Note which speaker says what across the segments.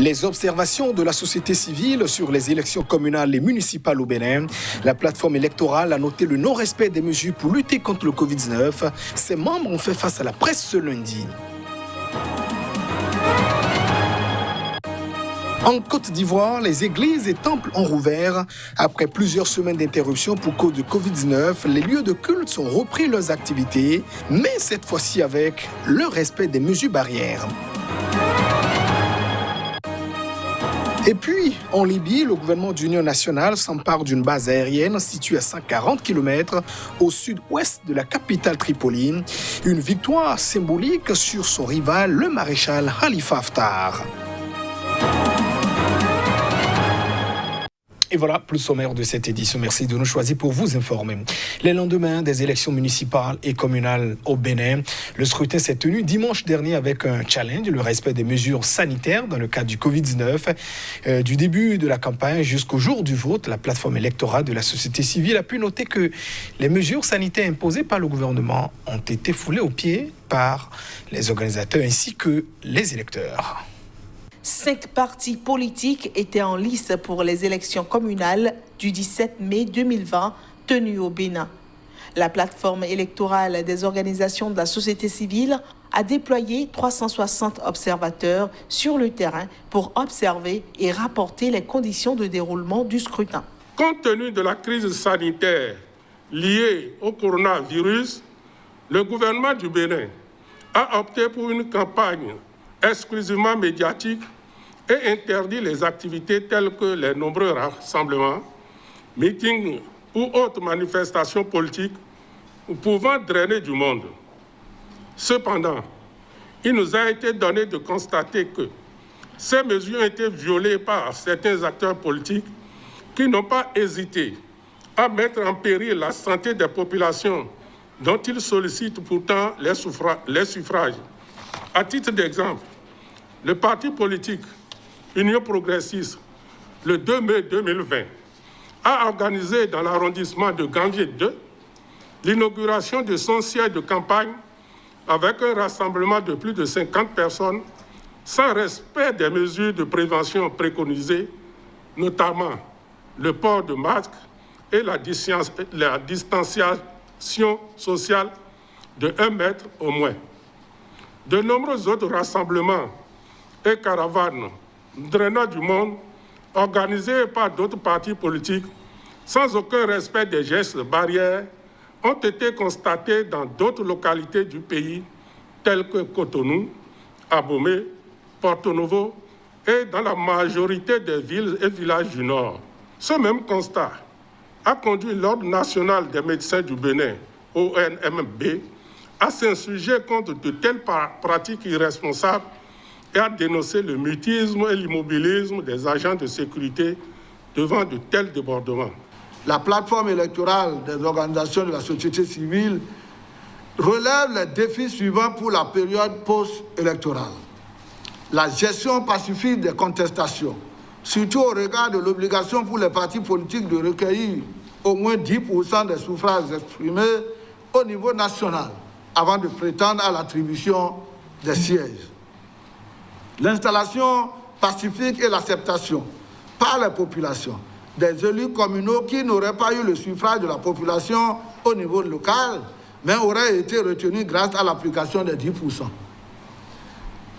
Speaker 1: Les observations de la société civile sur les élections communales et municipales au Bénin. La plateforme électorale a noté le non-respect des mesures pour lutter contre le Covid-19. Ses membres ont fait face à la presse ce lundi. En Côte d'Ivoire, les églises et temples ont rouvert. Après plusieurs semaines d'interruption pour cause de Covid-19, les lieux de culte ont repris leurs activités, mais cette fois-ci avec le respect des mesures barrières. Et puis, en Libye, le gouvernement d'union nationale s'empare d'une base aérienne située à 140 km au sud-ouest de la capitale Tripoli. Une victoire symbolique sur son rival, le maréchal Khalifa Haftar. Et voilà, plus sommaire de cette édition. Merci de nous choisir pour vous informer. Les lendemains des élections municipales et communales au Bénin, le scrutin s'est tenu dimanche dernier avec un challenge, le respect des mesures sanitaires dans le cadre du Covid-19. Du début de la campagne jusqu'au jour du vote, la plateforme électorale de la société civile a pu noter que les mesures sanitaires imposées par le gouvernement ont été foulées aux pieds par les organisateurs ainsi que les électeurs.
Speaker 2: 5 partis politiques étaient en lice pour les élections communales du 17 mai 2020 tenues au Bénin. La plateforme électorale des organisations de la société civile a déployé 360 observateurs sur le terrain pour observer et rapporter les conditions de déroulement du scrutin.
Speaker 3: Compte tenu de la crise sanitaire liée au coronavirus, le gouvernement du Bénin a opté pour une campagne exclusivement médiatique et interdit les activités telles que les nombreux rassemblements, meetings ou autres manifestations politiques pouvant drainer du monde. Cependant, il nous a été donné de constater que ces mesures ont été violées par certains acteurs politiques qui n'ont pas hésité à mettre en péril la santé des populations dont ils sollicitent pourtant les suffrages. À titre d'exemple, le parti politique Union progressiste, le 2 mai 2020, a organisé dans l'arrondissement de Gambier 2 l'inauguration de son siège de campagne avec un rassemblement de plus de 50 personnes sans respect des mesures de prévention préconisées, notamment le port de masques et la distanciation sociale de 1 mètre au moins. De nombreux autres rassemblements et caravanes drainant du monde, organisés par d'autres partis politiques, sans aucun respect des gestes barrières, ont été constatés dans d'autres localités du pays, telles que Cotonou, Abomey, Porto Novo et dans la majorité des villes et villages du Nord. Ce même constat a conduit l'Ordre national des médecins du Bénin, ONMB, à s'insurger contre de telles pratiques irresponsables et à dénoncer le mutisme et l'immobilisme des agents de sécurité devant de tels débordements.
Speaker 4: La plateforme électorale des organisations de la société civile relève les défis suivants pour la période post-électorale. La gestion pacifique des contestations, surtout au regard de l'obligation pour les partis politiques de recueillir au moins 10% des suffrages exprimés au niveau national avant de prétendre à l'attribution des sièges. L'installation pacifique et l'acceptation par la population des élus communaux qui n'auraient pas eu le suffrage de la population au niveau local, mais auraient été retenus grâce à l'application des 10%.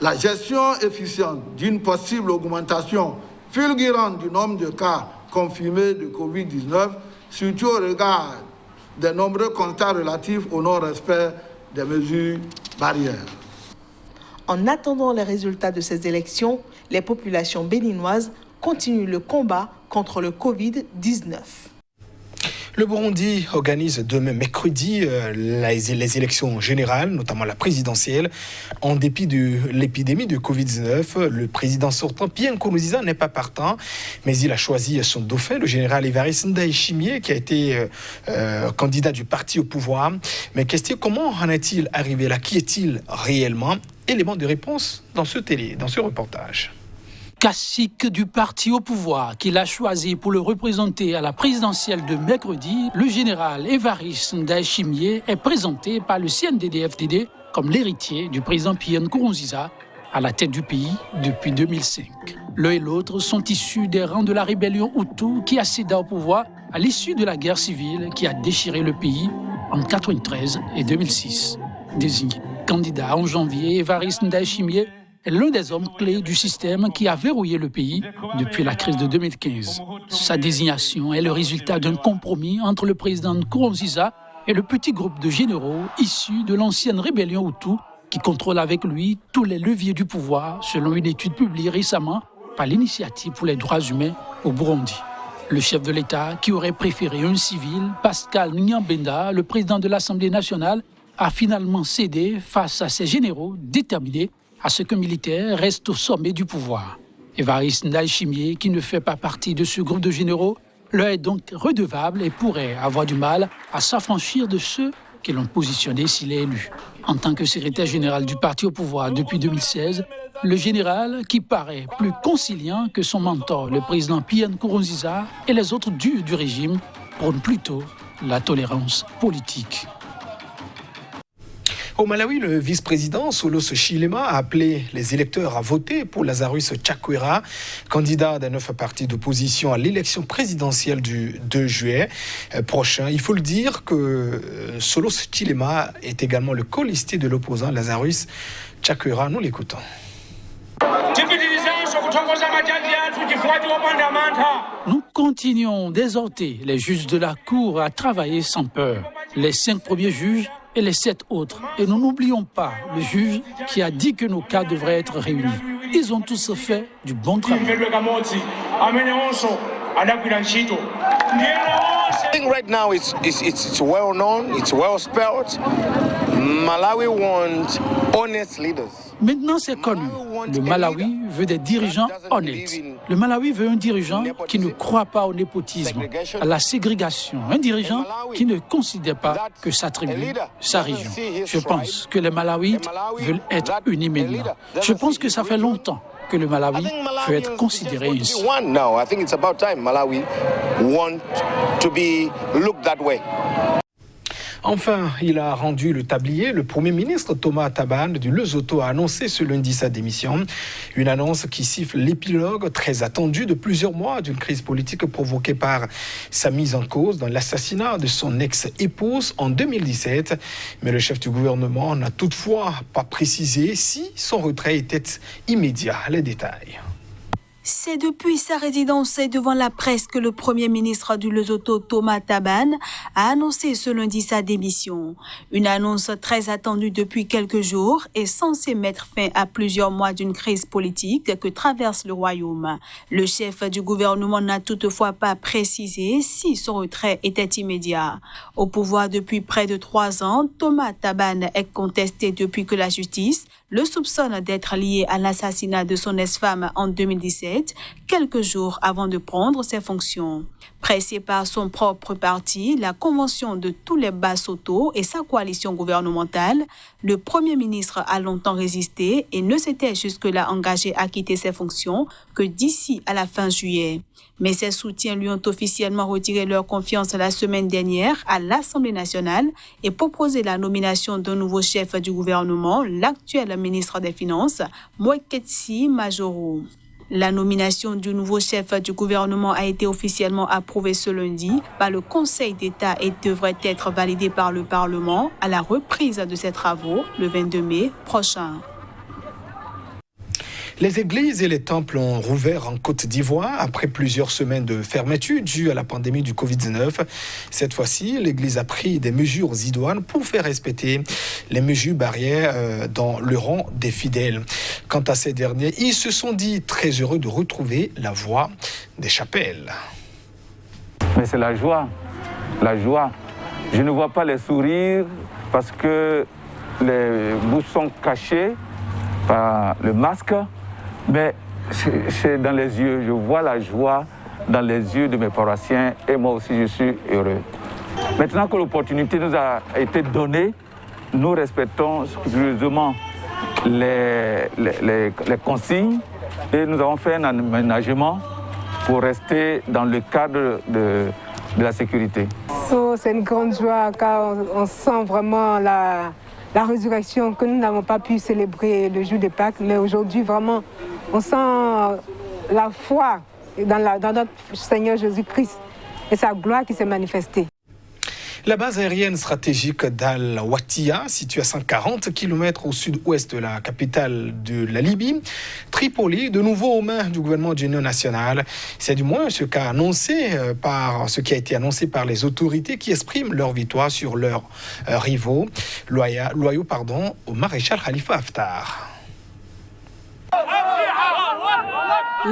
Speaker 4: La gestion efficiente d'une possible augmentation fulgurante du nombre de cas confirmés de Covid-19, surtout au regard des nombreux constats relatifs au non-respect des mesures barrières.
Speaker 2: En attendant les résultats de ces élections, les populations béninoises continuent le combat contre le Covid-19.
Speaker 1: Le Burundi organise demain mercredi les élections générales, notamment la présidentielle. En dépit de l'épidémie de Covid-19, le président sortant, Pierre Nkurunziza, n'est pas partant, mais il a choisi son dauphin, le général Évariste Ndayishimiye, qui a été candidat du parti au pouvoir. Mais question, comment en est-il arrivé là? Qui est-il réellement? Élément de réponse dans ce reportage.
Speaker 5: Cacique du parti au pouvoir qu'il a choisi pour le représenter à la présidentielle de mercredi, le général Évariste Ndayishimiye est présenté par le CNDD-FDD comme l'héritier du président Pierre Nkurunziza, à la tête du pays depuis 2005. L'un et l'autre sont issus des rangs de la rébellion Hutu qui accéda au pouvoir à l'issue de la guerre civile qui a déchiré le pays en 1993 et 2006. Désigné candidat en janvier, Évariste Ndayishimiye est l'un des hommes clés du système qui a verrouillé le pays depuis la crise de 2015. Sa désignation est le résultat d'un compromis entre le président Nkurunziza et le petit groupe de généraux issus de l'ancienne rébellion Hutu qui contrôle avec lui tous les leviers du pouvoir, selon une étude publiée récemment par l'Initiative pour les droits humains au Burundi. Le chef de l'État, qui aurait préféré un civil, Pascal Nyambenda, le président de l'Assemblée nationale, a finalement cédé face à ses généraux déterminés à ce qu'un militaire reste au sommet du pouvoir. Évariste Ndayishimiye, qui ne fait pas partie de ce groupe de généraux, leur est donc redevable et pourrait avoir du mal à s'affranchir de ceux qui l'ont positionné s'il est élu. En tant que secrétaire général du parti au pouvoir depuis 2016, le général, qui paraît plus conciliant que son mentor, le président Pierre Nkurunziza, et les autres durs du régime, prône plutôt la tolérance politique.
Speaker 1: Au Malawi, le vice-président Saulos Chilema a appelé les électeurs à voter pour Lazarus Chakwera, candidat des 9 partis d'opposition à l'élection présidentielle du 2 juillet prochain. Il faut le dire que Saulos Chilema est également le colistier de l'opposant Lazarus Chakwera. Nous l'écoutons.
Speaker 5: Nous continuons d'exhorter les juges de la Cour à travailler sans peur. Les 5 premiers juges et les 7 autres. Et nous n'oublions pas le juge qui a dit que nos cas devraient être réunis. Ils ont tous fait du bon travail.
Speaker 6: I think right now it's well known, it's well spelled. Malawi wants honest leaders.
Speaker 5: Maintenant, c'est connu. Le Malawi veut des dirigeants honnêtes. Le Malawi veut un dirigeant qui ne croit pas au népotisme, à la ségrégation. Un dirigeant qui ne considère pas que sa tribu, sa région. Je pense que les Malawites veulent être unis maintenant. Je pense que ça fait longtemps que le Malawi veut être considéré ainsi.
Speaker 6: I think it's about time Malawi want to be looked that way.
Speaker 1: Enfin, il a rendu le tablier. Le Premier ministre Thomas Thabane du Lesotho a annoncé ce lundi sa démission. Une annonce qui siffle l'épilogue très attendu de plusieurs mois d'une crise politique provoquée par sa mise en cause dans l'assassinat de son ex-épouse en 2017. Mais le chef du gouvernement n'a toutefois pas précisé si son retrait était immédiat. Les détails.
Speaker 7: C'est depuis sa résidence devant la presse que le Premier ministre du Lesotho, Thomas Thabane, a annoncé ce lundi sa démission. Une annonce très attendue depuis quelques jours et censée mettre fin à plusieurs mois d'une crise politique que traverse le royaume. Le chef du gouvernement n'a toutefois pas précisé si son retrait était immédiat. Au pouvoir depuis près de 3 ans, Thomas Thabane est contesté depuis que la justice le soupçonne d'être lié à l'assassinat de son ex-femme en 2017, quelques jours avant de prendre ses fonctions. Pressé par son propre parti, la Convention de tous les Basotho et sa coalition gouvernementale, le Premier ministre a longtemps résisté et ne s'était jusque-là engagé à quitter ses fonctions que d'ici à la fin juillet. Mais ses soutiens lui ont officiellement retiré leur confiance la semaine dernière à l'Assemblée nationale et proposé la nomination d'un nouveau chef du gouvernement, l'actuel ministre des Finances, Mweketsi Majoro. La nomination du nouveau chef du gouvernement a été officiellement approuvée ce lundi par le Conseil d'État et devrait être validée par le Parlement à la reprise de ses travaux le 22 mai prochain.
Speaker 1: Les églises et les temples ont rouvert en Côte d'Ivoire après plusieurs semaines de fermeture due à la pandémie du Covid-19. Cette fois-ci, l'église a pris des mesures idoines pour faire respecter les mesures barrières dans le rang des fidèles. Quant à ces derniers, ils se sont dit très heureux de retrouver la voie des chapelles.
Speaker 8: Mais c'est la joie, la joie. Je ne vois pas les sourires parce que les bouches sont cachées par le masque. Mais c'est dans les yeux, je vois la joie dans les yeux de mes paroissiens et moi aussi je suis heureux. Maintenant que l'opportunité nous a été donnée, nous respectons scrupuleusement les consignes et nous avons fait un aménagement pour rester dans le cadre de la sécurité.
Speaker 9: C'est une grande joie car on sent vraiment la résurrection, que nous n'avons pas pu célébrer le jour de Pâques. Mais aujourd'hui, vraiment, on sent la foi dans notre Seigneur Jésus-Christ et sa gloire qui s'est manifestée.
Speaker 1: La base aérienne stratégique d'Al-Watia, située à 140 km au sud-ouest de la capitale de la Libye, Tripoli, de nouveau aux mains du gouvernement d'union nationale. C'est du moins ce qui a été annoncé par les autorités qui expriment leur victoire sur leurs rivaux, loyaux au maréchal Khalifa Haftar.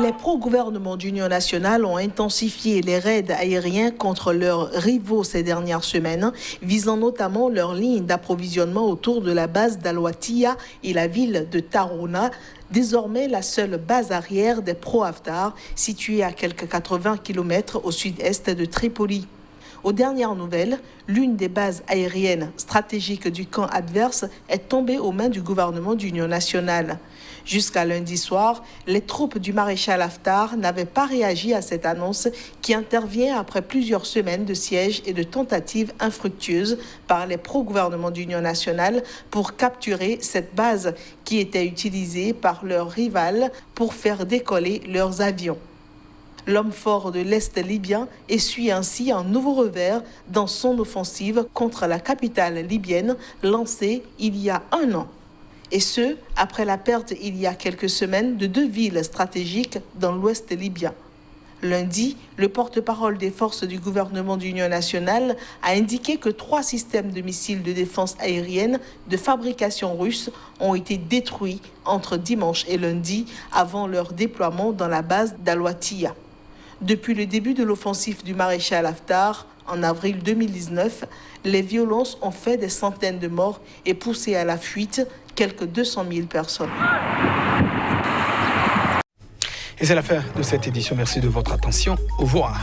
Speaker 2: Les pro-gouvernements d'union nationale ont intensifié les raids aériens contre leurs rivaux ces dernières semaines, visant notamment leurs lignes d'approvisionnement autour de la base d'Al-Watia et la ville de Tarouna, désormais la seule base arrière des pro-Haftar, située à quelques 80 km au sud-est de Tripoli. Aux dernières nouvelles, l'une des bases aériennes stratégiques du camp adverse est tombée aux mains du gouvernement d'union nationale. Jusqu'à lundi soir, les troupes du maréchal Haftar n'avaient pas réagi à cette annonce qui intervient après plusieurs semaines de siège et de tentatives infructueuses par les pro-gouvernements d'union nationale pour capturer cette base qui était utilisée par leurs rivales pour faire décoller leurs avions. L'homme fort de l'Est libyen essuie ainsi un nouveau revers dans son offensive contre la capitale libyenne lancée il y a un an. Et ce, après la perte il y a quelques semaines de 2 villes stratégiques dans l'ouest libyen. Lundi, le porte-parole des forces du gouvernement d'union nationale a indiqué que 3 systèmes de missiles de défense aérienne de fabrication russe ont été détruits entre dimanche et lundi avant leur déploiement dans la base d'Al-Watia. Depuis le début de l'offensive du maréchal Haftar, en avril 2019, les violences ont fait des centaines de morts et poussé à la fuite quelques 200 000 personnes.
Speaker 1: Et c'est la fin de cette édition. Merci de votre attention. Au revoir.